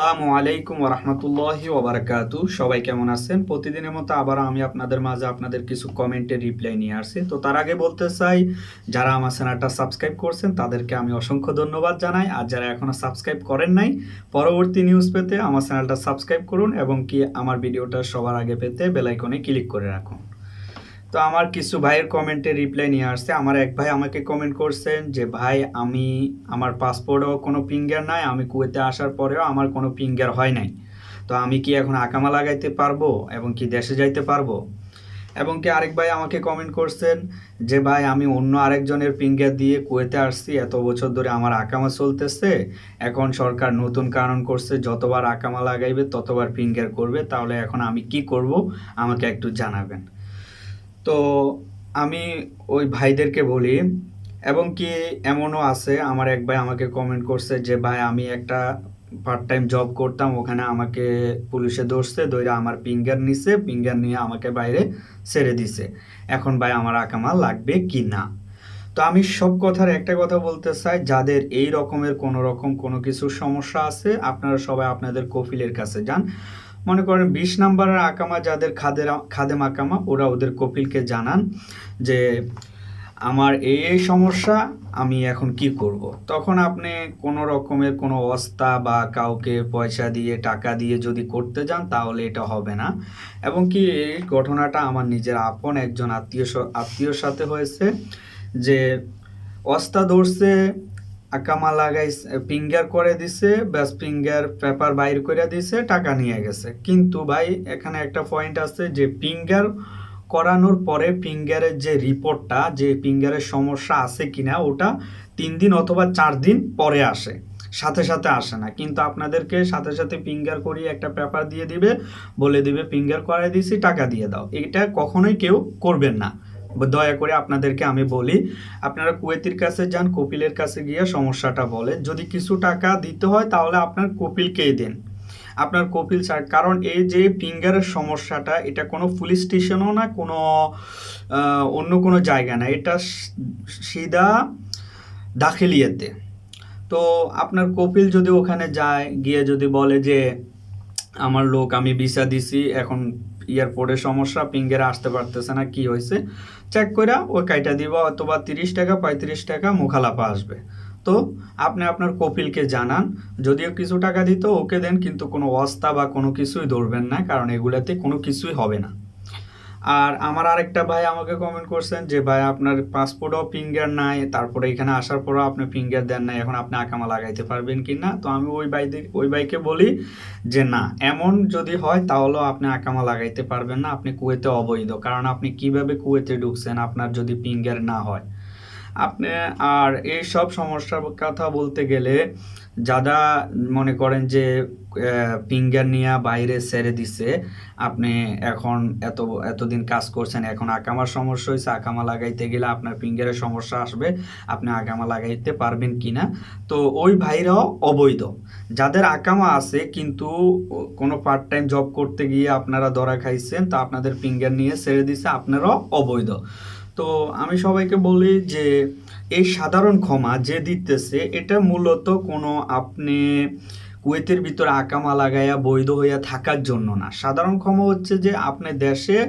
আসসালামু আলাইকুম ওরহমতুল্লাহি ওবারাকাতু। সবাই কেমন আছেন? প্রতিদিনের মতো আবার আমি আপনাদের মাঝে আপনাদের কিছু কমেন্টের রিপ্লাই নিয়ে আসছি। তো তার আগে বলতে চাই, যারা আমার চ্যানেলটা সাবস্ক্রাইব করছেন তাদেরকে আমি অসংখ্য ধন্যবাদ জানাই। আর যারা এখনও সাবস্ক্রাইব করেন নাই, পরবর্তী নিউজ পেতে আমার চ্যানেলটা সাবস্ক্রাইব করুন এবং কি আমার ভিডিওটা সবার আগে পেতে বেল আইকনে ক্লিক করে রাখুন। তো আমার কিছু ভাইয়ের কমেন্টে রিপ্লাই নিয়ে আসছে। আমার এক ভাই আমাকে কমেন্ট করছেন যে ভাই, আমার পাসপোর্টেও কোনো ফিঙ্গার নাই, আমি কুয়েতে আসার পরেও আমার কোনো ফিঙ্গার হয় নাই, তো আমি কি এখন আকামা লাগাইতে পারবো এবং কি দেশে যাইতে পারবো? এবং কি আরেক ভাই আমাকে কমেন্ট করছেন যে ভাই, আমি অন্য আরেকজনের ফিঙ্গার দিয়ে কুয়েতে আসছি, এত বছর ধরে আমার আকামা চলতেছে, এখন সরকার নতুন কানুন করছে যতবার আকামা লাগাইবে ততবার ফিঙ্গার করবে, তাহলে এখন আমি কি করব আমাকে একটু জানাবেন। তো আমি ওই ভাইদেরকে বলি, এবং কি এমনও আছে, আমার এক ভাই আমাকে কমেন্ট করছে যে ভাই, আমি একটা পার্ট টাইম জব করতাম, ওখানে আমাকে পুলিশে ধরছে, ধরে আমার ফিঙ্গার নিছে, ফিঙ্গার নিয়ে আমাকে বাইরে ছেড়ে দিছে, এখন ভাই আমার আকামা লাগবে কি না? তো আমি সব কথার একটা কথা বলতে চাই, যাদের এই রকমের কোনো কিছুর সমস্যা আছে, আপনারা সবাই আপনাদের কফিলের কাছে যান। মনে করেন 20 নাম্বারের আকামা যাদের খাদেম আকামা, ওরা ওদের কপিলকে জানান যে আমার এই সমস্যা, আমি এখন কি করব। তখন আপনি কোনো রকমের কোনো অবস্থা বা কাউকে পয়সা দিয়ে টাকা দিয়ে যদি করতে যান তাহলে এটা হবে না। এবং কি এই ঘটনাটা আমার নিজের আপন একজন আত্মীয়র সাথে হয়েছে, যে অস্তা ধরছে, আকামা লাগাইছে, ফিঙ্গার করে দিছে, ব্যাস ফিঙ্গার পেপার বাইর করে দিছে, টাকা নিয়ে গেছে। কিন্তু ভাই এখানে একটা পয়েন্ট আছে, যে ফিঙ্গার করানোর পরে ফিঙ্গারের যে রিপোর্টটা, যে ফিঙ্গারের সমস্যা আছে কিনা, ওটা 3 দিন অথবা 4 দিন পরে আসে, সাথে সাথে আসে না। কিন্তু আপনাদেরকে সাথে সাথে ফিঙ্গার করিয়ে একটা পেপার দিয়ে দিবে, বলে দিবে ফিঙ্গার করাই দিছি, টাকা দিয়ে দাও। এটা কখনোই কেউ করবেন না, দয়া করে আপনাদেরকে আমি বলি। আপনারা কুয়েতির কাছে যান, কপিলের কাছে গিয়ে সমস্যাটা বলেন। যদি কিছু টাকা দিতে হয় তাহলে আপনার কপিলকেই দেন, আপনার কপিল স্যার। কারণ এই যে ফিঙ্গারের সমস্যাটা, এটা কোনো পুলিশ স্টেশনও না, কোনো অন্য কোনো জায়গা না, এটা সিধা দাখিলিয়াতে। তো আপনার কপিল যদি ওখানে যায়, গিয়ে যদি বলে যে আমার লোক, আমি ভিসা দিছি, এখন এয়ারপোর্টে সমস্যা, ফিঙ্গারে আসতে পারতেছে না, কি হয়েছে চেক করে ওই কাইটা দিব, অথবা 30 টাকা 35 টাকা মুখালাপা আসবে। তো আপনি আপনার কপিলকে জানান, যদিও কিছু টাকা দিত ওকে দেন, কিন্তু কোনো অবস্থা বা কোনো কিছুই ধরবেন না, কারণ এগুলাতে কোনো কিছুই হবে না। আর আমার আরেকটা ভাই আমাকে কমেন্ট করছেন যে ভাই, আপনার পাসপোর্টও ফিঙ্গার নাই, তারপরে এখানে আসার পরও আপনি ফিঙ্গার দেন নাই, এখন আপনি আকামা লাগাইতে পারবেন কি না? তো আমি ওই ভাইকে বলি যে না, এমন যদি হয় তাহলেও আপনি আকামা লাগাইতে পারবেন না, আপনি কুয়েতে অবৈধ। কারণ আপনি কিভাবে কুয়েতে ঢুকছেন আপনার যদি ফিঙ্গার না হয় আপনি। আর এই সব সমস্যার কথা বলতে গেলে, যারা মনে করেন যে ফিঙ্গার নিয়ে বাইরে ছেড়ে দিছে, আপনি এখন এতদিন কাজ করছেন, এখন আকামার সমস্যা হয়েছে, আকামা লাগাইতে গেলে আপনার ফিঙ্গারের সমস্যা আসবে, আপনি আকামা লাগাইতে পারবেন কিনা? তো ওই ভাইরাও অবৈধ। যাদের আকামা আছে কিন্তু কোনো পার্ট টাইম জব করতে গিয়ে আপনারা ধরা খাইছেন, তো আপনাদের ফিঙ্গার নিয়ে ছেড়ে দিছে, আপনারাও অবৈধ। তো আমি সবাইকে বলি যে এই সাধারণ ক্ষমা যে দিতেছে, এটা মূলত কোনো আপনি কুয়েতের ভিতরে আকামা লাগাইয়া বৈধ হইয়া থাকার জন্য না। সাধারণ ক্ষমা হচ্ছে যে আপনি দেশে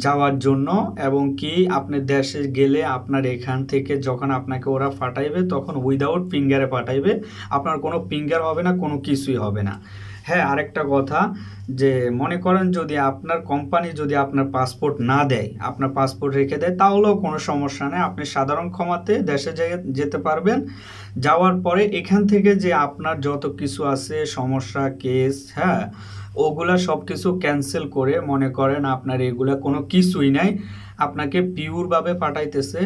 যাওয়ার জন্য, এবং কি আপনি দেশে গেলে আপনার এখান থেকে যখন আপনাকে ওরা পাঠাইবে তখন উইদাউট ফিঙ্গারে পাঠাইবে, আপনার কোনো ফিঙ্গার হবে না, কোনো কিছুই হবে না। হ্যাঁ, আরেকটা কথা, যে মনে করেন যদি আপনার কোম্পানি যদি আপনার পাসপোর্ট না দেয়, আপনার পাসপোর্ট রেখে দেয়, তাহলেও কোনো সমস্যা নেই, আপনি সাধারণ ক্ষমাতে দেশে যেতে পারবেন। যাওয়ার পরে এখান থেকে যে আপনার যত কিছু আছে সমস্যা, কেস, হ্যাঁ, ওগুলা সব কিছু ক্যান্সেল করে, মনে করেন আপনার এগুলা কোনো কিছুই নাই, আপনাকে পিওরভাবে পাঠাইতেছে।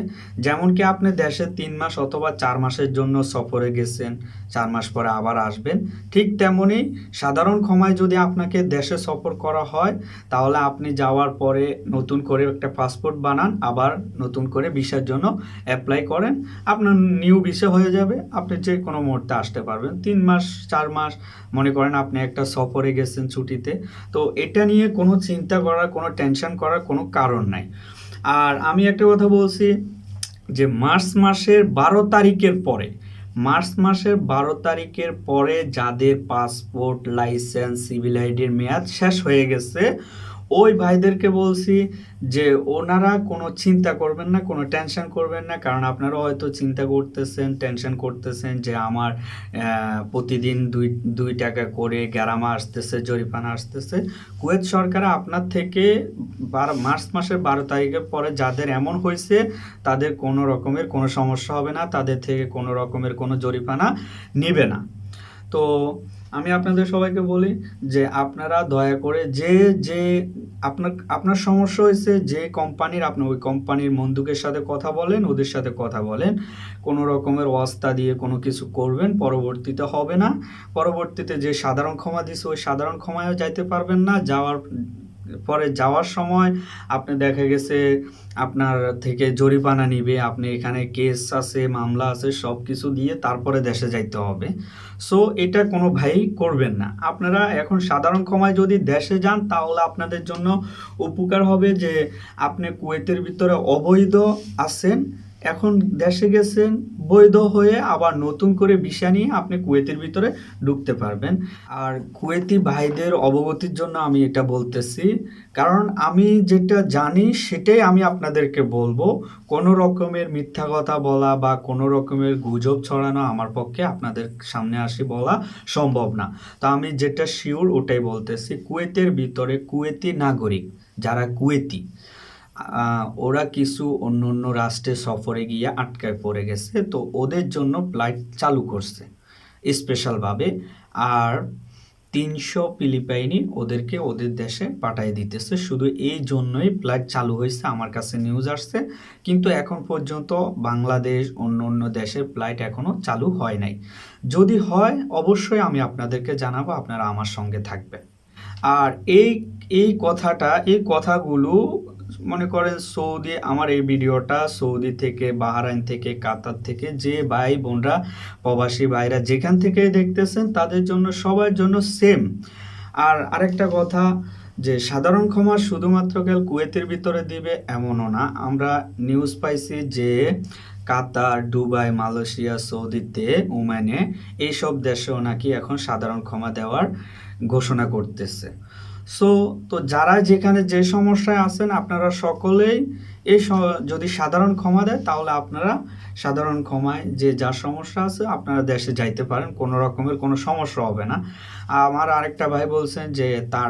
যেমন কি আপনি দেশে 3 মাস অথবা 4 মাসের জন্য সফরে গেছেন, 4 মাস পরে আবার আসবেন, ঠিক তেমনি সাধারণ ক্ষমায় যদি আপনাকে দেশে সফর করা হয়, তাহলে আপনি যাওয়ার পরে নতুন করে একটা পাসপোর্ট বানান, আবার নতুন করে ভিসার জন্য অ্যাপ্লাই করেন, আপনার নিউ ভিসা হয়ে যাবে, আপনি যে কোনো মুহূর্তে আসতে পারবেন। 3 মাস 4 মাস মনে করেন আপনি একটা সফরে গেছেন ছুটিতে, তো এটা নিয়ে কোনো চিন্তা করার, কোনো টেনশন করার কোনো কারণ নাই। আর আমি একটা কথা বলছি, যে মার্চ মাসের 12 তারিখের পরে মার্চ মাসের 12 তারিখের পরে যাদের পাসপোর্ট, লাইসেন্স, সিভিল আইডির মেয়াদ শেষ হয়ে গেছে, ওই ভাইদেরকে বলছি যে ওনারা কোনো চিন্তা করবেন না, কোনো টেনশন করবেন না। কারণ আপনারা হয়তো চিন্তা করতেছেন, টেনশন করতেছেন যে আমার প্রতিদিন 2 টাকা করে গ্যারামা আসতেছে, জরিমানা আসতেছে। কুয়েত সরকার আপনার থেকে মার্চ মাসের 12 তারিখের পরে যাদের এমন হয়েছে তাদের কোনো রকমের কোনো সমস্যা হবে না, তাদের থেকে কোনো রকমের কোনো জরিমানা নেবে না। তো আমি আপনাদের সবাইকে বলি যে আপনারা দয়া করে যে আপনার সমস্যা হয়েছে যে কোম্পানির, আপনি ওই কোম্পানির মন্দুকের সাথে কথা বলেন, ওদের সাথে কথা বলেন। কোনো রকমের ওয়াস্তা দিয়ে কোনো কিছু করবেন, পরবর্তীতে হবে না। পরবর্তীতে যে সাধারণ ক্ষমা দিছে ওই সাধারণ ক্ষমায়ও যাইতে পারবেন না। যাওয়ার সময় আপনি দেখা গেছে আপনার থেকে জরিমানা নিবে, আপনি এখানে কেস আছে, মামলা আছে, সব কিছু দিয়ে তারপরে দেশে যাইতে হবে। সো এটা কোনো ভাই করবেন না। আপনারা এখন সাধারণ ক্ষমায় যদি দেশে যান তাহলে আপনাদের জন্য উপকার হবে যে আপনি কুয়েতের ভিতরে অবৈধ আছেন, এখন দেশে গেছেন বৈধ হয়ে আবার নতুন করে ভিসা নিয়ে আপনি কুয়েতের ভিতরে ঢুকতে পারবেন। আর কুয়েতি ভাইদের অবগতির জন্য আমি এটা বলতেছি, কারণ আমি যেটা জানি সেটাই আমি আপনাদেরকে বলবো। কোনো রকমের মিথ্যা কথা বলা বা কোনো রকমের গুজব ছড়ানো আমার পক্ষে আপনাদের সামনে আসি বলা সম্ভব না। তো আমি যেটা শিওর ওটাই বলতেছি। কুয়েতের ভিতরে কুয়েতি নাগরিক যারা কুয়েতি, ওরা কিছু অন্য অন্য রাষ্ট্রে সফরে গিয়ে আটকায় পড়ে গেছে, তো ওদের জন্য ফ্লাইট চালু করছে স্পেশালভাবে। আর 300 ফিলিপাইনি ওদেরকে ওদের দেশে পাঠিয়ে দিতেছে। শুধু এই জন্যই ফ্লাইট চালু হয়েছে, আমার কাছে নিউজ আসছে। কিন্তু এখন পর্যন্ত বাংলাদেশ অন্য অন্য দেশের ফ্লাইট এখনও চালু হয় নাই। যদি হয় অবশ্যই আমি আপনাদেরকে জানাবো, আপনারা আমার সঙ্গে থাকবেন। আর এই কথাগুলো মনে করেন সৌদি, আমার এই ভিডিওটা সৌদি থেকে, বাহরাইন থেকে, কাতার থেকে যে ভাই বোনরা, প্রবাসী ভাইরা যেখান থেকে দেখতেছেন তাদের জন্য, সবার জন্য সেম। আর আরেকটা কথা, যে সাধারণ ক্ষমা শুধুমাত্র কুয়েতের ভিতরে দিবে এমনও না। আমরা নিউজ পাইছি যে কাতার, দুবাই, মালয়েশিয়া, সৌদিতে, ওমানে, এইসব দেশেও নাকি এখন সাধারণ ক্ষমা দেওয়ার ঘোষণা করতেছে। তো যারা যেখানে যে সমস্যায় আছেন আপনারা সকলেই যদি সাধারণ ক্ষমা দেয় তাহলে আপনারা সাধারণ ক্ষমায় যে যার সমস্যা আছে আপনারা দেশে যাইতে পারেন, কোনো রকমের কোনো সমস্যা হবে না। আমার আরেকটা ভাই বলছেন যে তার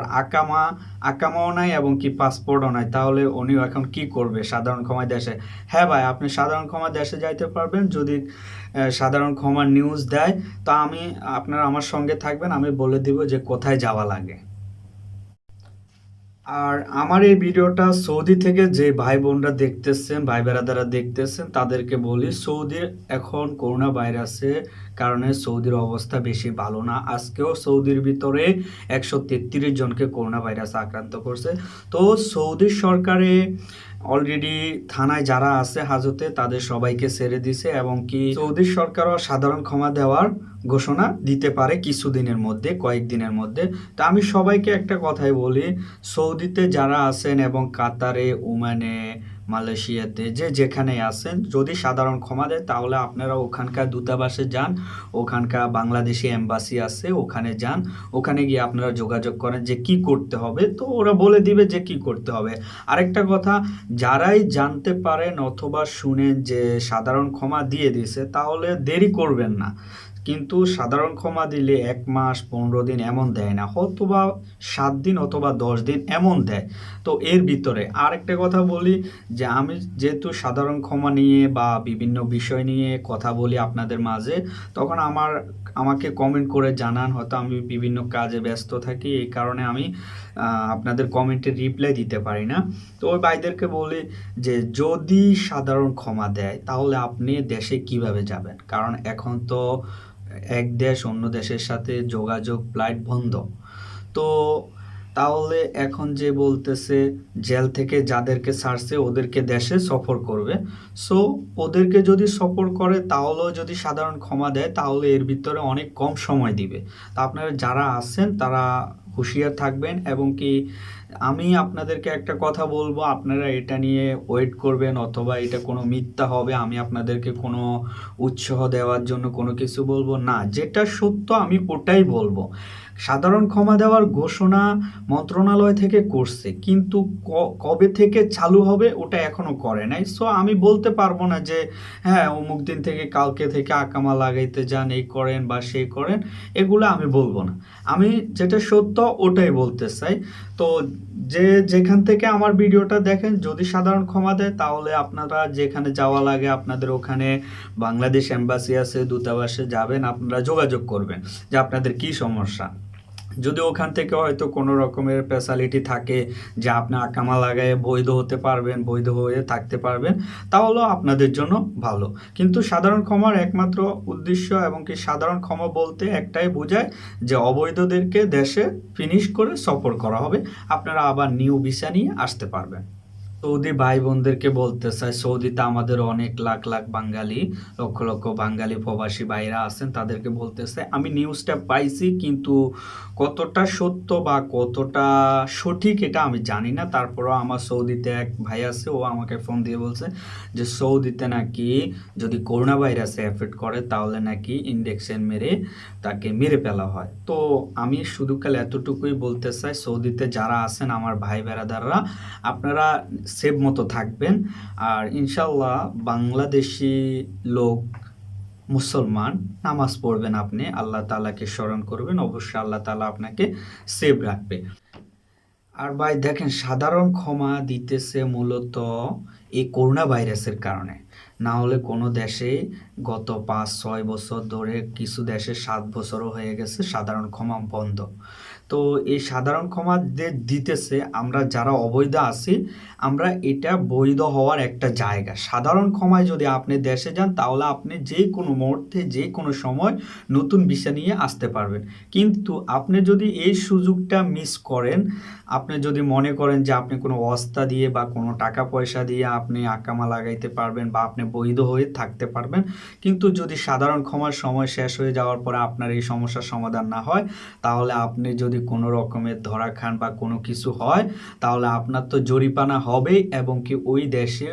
আকামাও নাই এবং কি পাসপোর্টও নাই, তাহলে উনি এখন কি করবে সাধারণ ক্ষমায় দেশে? হ্যাঁ ভাই, আপনি সাধারণ ক্ষমা দেশে যাইতে পারবেন যদি সাধারণ ক্ষমার নিউজ দেয়। তো আপনারা আমার সঙ্গে থাকবেন, আমি বলে দিব যে কোথায় যাওয়া লাগে। আর আমার এই ভিডিওটা সৌদি থেকে যে ভাই বোনরা দেখতেছেন, ভাই বেড়াদারা দেখতেছেন, তাদেরকে বলি সৌদির এখন করোনা ভাইরাসের কারণে সৌদির অবস্থা বেশি ভালো না। আজকেও সৌদির ভিতরে 133 জনকে করোনা ভাইরাস আক্রান্ত করছে। তো সৌদি সরকারে অলরেডি থানায় যারা আছে হাজতে তাদের সবাইকে ছেড়ে দিছে, এবং কি সৌদি সরকারও সাধারণ ক্ষমা দেওয়ার ঘোষণা দিতে পারে কিছুদিনের মধ্যে, কয়েকদিনের মধ্যে। তা আমি সবাইকে একটা কথাই বলি, সৌদিতে যারা আছেন এবং কাতারে, ওমানে, মালয়েশিয়াতে যেখানে আছেন, যদি সাধারণ ক্ষমা দেয় তাহলে আপনারা ওখানকার দূতাবাসে যান, ওখানকার বাংলাদেশি এম্বাসি আছে ওখানে যান, ওখানে গিয়ে আপনারা যোগাযোগ করেন যে কি করতে হবে, তো ওরা বলে দিবে যে কি করতে হবে। আরেকটা কথা, যারাই জানতে পারেন অথবা শুনেন যে সাধারণ ক্ষমা দিয়ে দিছে তাহলে দেরি করবেন না। কিন্তু সাধারণ ক্ষমা দিলে 1 মাস 15 দিন এমন দেয় না, অথবা 7 দিন অথবা 10 দিন এমন দেয়। তো এর ভিতরে আরেকটা কথা বলি যে আমি যেহেতু সাধারণ ক্ষমা নিয়ে বা বিভিন্ন বিষয় নিয়ে কথা বলি আপনাদের মাঝে, তখন আমাকে কমেন্ট করে জানান, হয়তো আমি বিভিন্ন কাজে ব্যস্ত থাকি, এই কারণে আমি আপনাদের কমেন্টের রিপ্লাই দিতে পারি না। তো ওই ভাইদেরকে বলি যে যদি সাধারণ ক্ষমা দেয় তাহলে আপনি দেশে কিভাবে যাবেন? কারণ এখন তো এক দেশ অন্য দেশের সাথে যোগাযোগ, ফ্লাইট বন্ধ। তো তাহলে এখন যে বলতেছে জেল থেকে যাদেরকে ছাড়ছে ওদেরকে দেশে সফর করবে। সো ওদেরকে যদি সফর করে তাহলেও যদি সাধারণ ক্ষমা দেয় তাহলে এর ভিতরে অনেক কম সময় দিবে। তা আপনারা যারা আছেন তারা হুঁশিয়ার থাকবেন। এবং কি আমি আপনাদেরকে একটা কথা বলবো, আপনারা এটা নিয়ে ওয়েট করবেন অথবা এটা কোনো মিথ্যা হবে, আমি আপনাদেরকে কোনো উৎসাহ দেওয়ার জন্য কোনো কিছু বলবো না। যেটা সত্য আমি ওটাই বলবো। সাধারণ ক্ষমা দেওয়ার ঘোষণা মন্ত্রণালয় থেকে করছে, কিন্তু কবে থেকে চালু হবে ওটা এখনো করে নাই। সো আমি বলতে পারবো না যে হ্যাঁ অমুক দিন থেকে কালকে থেকে আকামা লাগাইতে যান, এই করেন বা সেই করেন, এগুলো আমি বলবো না। আমি যেটা সত্য ওটাই বলতে চাই। তো যে যেখান থেকে আমার ভিডিওটা দেখেন, যদি সাধারণ ক্ষমা দেয় তাহলে আপনারা যেখানে যাওয়া লাগে আপনাদের ওখানে বাংলাদেশ এম্বাসি আছে, দূতাবাসে যাবেন, আপনারা যোগাযোগ করবেন যে আপনাদের কি সমস্যা। যদি ওখান থেকে হয়তো কোনো রকমের ফ্যাসিলিটি থাকে যে আপনি আকামা লাগায় বৈধ হতে পারবেন, বৈধ হয়ে থাকতে পারবেন, তাহলেও আপনাদের জন্য ভালো। কিন্তু সাধারণ ক্ষমার একমাত্র উদ্দেশ্য এবং কি সাধারণ ক্ষমা বলতে একটাই বোঝায় যে অবৈধদেরকে দেশে ফিনিশ করে সফর করা হবে, আপনারা আবার নিউ ভিসা নিয়ে আসতে পারবেন। সৌদি ভাই বোনদেরকে বলতে চাই, সৌদিতে আমাদের অনেক লাখ লাখ বাঙালি, লক্ষ লক্ষ বাঙালি প্রবাসী ভাইরা আছেন, তাদেরকে বলতে চাই আমি নিউজটা পাইছি, কিন্তু কতটা সত্য বা কতটা সঠিক এটা আমি জানি না। তারপরও আমার সৌদিতে এক ভাই আছে, ও আমাকে ফোন দিয়ে বলছে যে সৌদিতে নাকি যদি করোনা ভাইরাসে এফেক্ট করে তাহলে নাকি ইনজেকশন মেরে তাকে মেরে ফেলা হয়। তো আমি শুধু কাল এতটুকুই বলতে চাই, সৌদিতে যারা আছেন আমার ভাই বেরাদাররা, আপনারা সেভ মতো থাকবেন। আর ইনশাল্লাহ বাংলাদেশি লোক মুসলমান নামাজ পড়বেন, আপনি আল্লাহ তাআলাকে স্মরণ করবেন, অবশ্যই আল্লাহ তাআলা আপনাকে সেভ রাখবে। আর ভাই দেখেন, সাধারণ ক্ষমা দিতেছে মূলত এই করোনা ভাইরাসের কারণে। না হলে কোনো দেশে গত 5-6 বছর ধরে, কিছু দেশে 7 বছরও হয়ে গেছে সাধারণ ক্ষমা বন্ধ। তো এই সাধারণ ক্ষমা দিতেছে, আমরা যারা অবৈধ আছি আমরা এটা বৈধ হওয়ার একটা জায়গা। সাধারণ ক্ষমায় যদি আপনি দেশে যান তাহলে আপনি যে কোনো মুহূর্তে যে কোনো সময় নতুন ভিসা নিয়ে আসতে পারবেন। কিন্তু আপনি যদি এই সুযোগটা মিস করেন, আপনি যদি মনে করেন যে আপনি কোনো ওয়াস্তা দিয়ে বা কোনো টাকা পয়সা দিয়ে আপনি আকামা লাগাইতে পারবেন বা আপনি বৈধ হয়ে থাকতে পারবেন, কিন্তু যদি সাধারণ ক্ষমার সময় শেষ হয়ে যাওয়ার পরে আপনার এই সমস্যার সমাধান না হয়, তাহলে আপনি যদি কোনো রকমের ধরা খান বা কোনো কিছু হয়, তাহলে আপনার তো জরিমানা হবেই, এবং কি ওই দেশে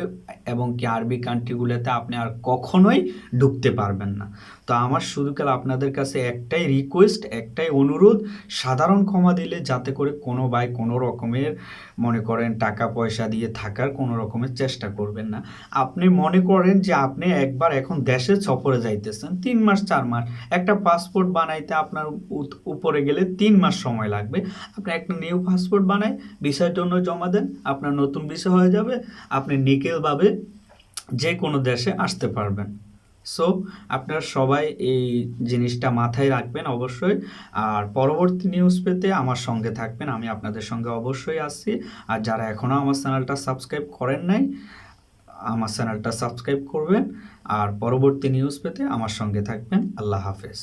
এবং কি আরবি কান্ট্রিগুলোতে আপনি আর কখনোই ঢুকতে পারবেন না। তো আমার শুধু কাল আপনাদের কাছে একটাই রিকোয়েস্ট, একটাই অনুরোধ, সাধারণ ক্ষমা দিলে যাতে করে কোনো ভাই কোনো রকমের মনে করেন টাকা পয়সা দিয়ে থাকার কোনো রকমের চেষ্টা করবেন না। আপনি মনে করেন যে আপনি একবার এখন দেশে সফরে যাইতেছেন, 3 মাস 4 মাস, একটা পাসপোর্ট বানাইতে আপনার উপরে গেলে 3 মাস সময় লাগবে। আপনি একটা নিউ পাসপোর্ট বানাই ভিসার জন্য জমা দেন, আপনার নতুন ভিসা হয়ে যাবে, আপনি নিকেলভাবে যে কোনো দেশে আসতে পারবেন। সো আপনারা সবাই এই জিনিসটা মাথায় রাখবেন অবশ্যই। আর পরবর্তী নিউজ পেতে আমার সঙ্গে থাকবেন, আমি আপনাদের সঙ্গে অবশ্যই আসছি। আর যারা এখনও আমার চ্যানেলটা সাবস্ক্রাইব করেন নাই, আমার চ্যানেলটা সাবস্ক্রাইব করবেন। আর পরবর্তী নিউজ পেতে আমার সঙ্গে থাকবেন। আল্লাহ হাফেজ।